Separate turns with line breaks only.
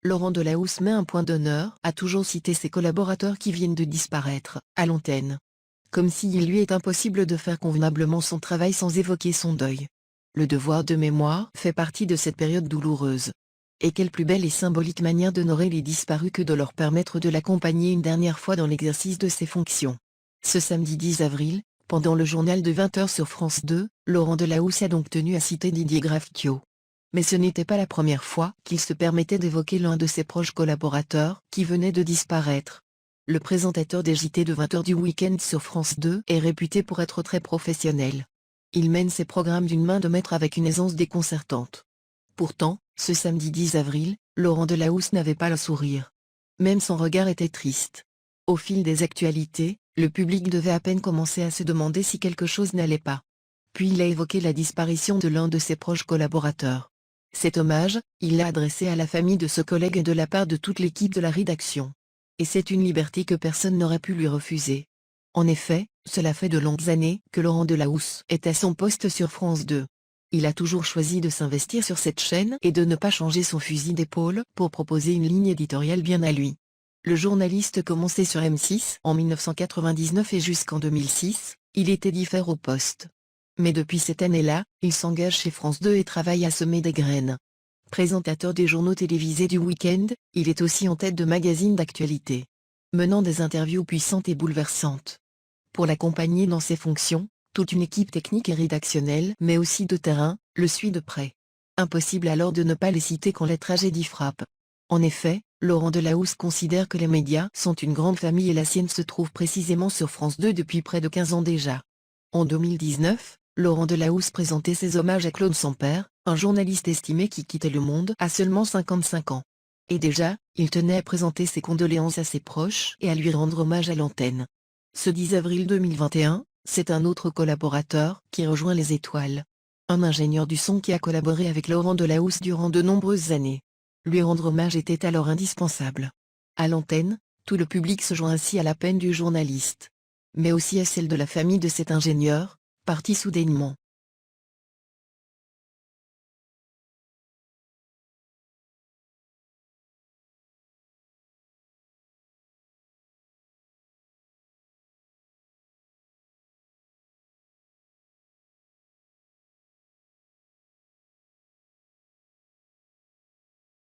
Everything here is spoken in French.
Laurent Delahousse met un point d'honneur à toujours citer ses collaborateurs qui viennent de disparaître, à l'antenne. Comme s'il lui est impossible de faire convenablement son travail sans évoquer son deuil. Le devoir de mémoire fait partie de cette période douloureuse. Et quelle plus belle et symbolique manière d'honorer les disparus que de leur permettre de l'accompagner une dernière fois dans l'exercice de ses fonctions. Ce samedi 10 avril, pendant le journal de 20h sur France 2, Laurent Delahousse a donc tenu à citer Didier Graffiot. Mais ce n'était pas la première fois qu'il se permettait d'évoquer l'un de ses proches collaborateurs qui venait de disparaître. Le présentateur des JT de 20h du week-end sur France 2 est réputé pour être très professionnel. Il mène ses programmes d'une main de maître avec une aisance déconcertante. Pourtant, ce samedi 10 avril, Laurent Delahousse n'avait pas le sourire. Même son regard était triste. Au fil des actualités, le public devait à peine commencer à se demander si quelque chose n'allait pas. Puis il a évoqué la disparition de l'un de ses proches collaborateurs. Cet hommage, il l'a adressé à la famille de ce collègue de la part de toute l'équipe de la rédaction. Et c'est une liberté que personne n'aurait pu lui refuser. En effet, cela fait de longues années que Laurent Delahousse est à son poste sur France 2. Il a toujours choisi de s'investir sur cette chaîne et de ne pas changer son fusil d'épaule pour proposer une ligne éditoriale bien à lui. Le journaliste commençait sur M6 en 1999 et jusqu'en 2006, il était diffère au poste. Mais depuis cette année-là, il s'engage chez France 2 et travaille à semer des graines. Présentateur des journaux télévisés du week-end, il est aussi en tête de magazines d'actualité, menant des interviews puissantes et bouleversantes. Pour l'accompagner dans ses fonctions, toute une équipe technique et rédactionnelle mais aussi de terrain, le suit de près. Impossible alors de ne pas les citer quand la tragédie frappe. En effet, Laurent Delahousse considère que les médias sont une grande famille et la sienne se trouve précisément sur France 2 depuis près de 15 ans déjà. En 2019, Laurent Delahousse présentait ses hommages à Claude Sampère, un journaliste estimé qui quittait le monde à seulement 55 ans. Et déjà, il tenait à présenter ses condoléances à ses proches et à lui rendre hommage à l'antenne. Ce 10 avril 2021, c'est un autre collaborateur qui rejoint les étoiles. Un ingénieur du son qui a collaboré avec Laurent Delahousse durant de nombreuses années. Lui rendre hommage était alors indispensable. À l'antenne, tout le public se joint ainsi à la peine du journaliste. Mais aussi à celle de la famille de cet ingénieur, parti soudainement.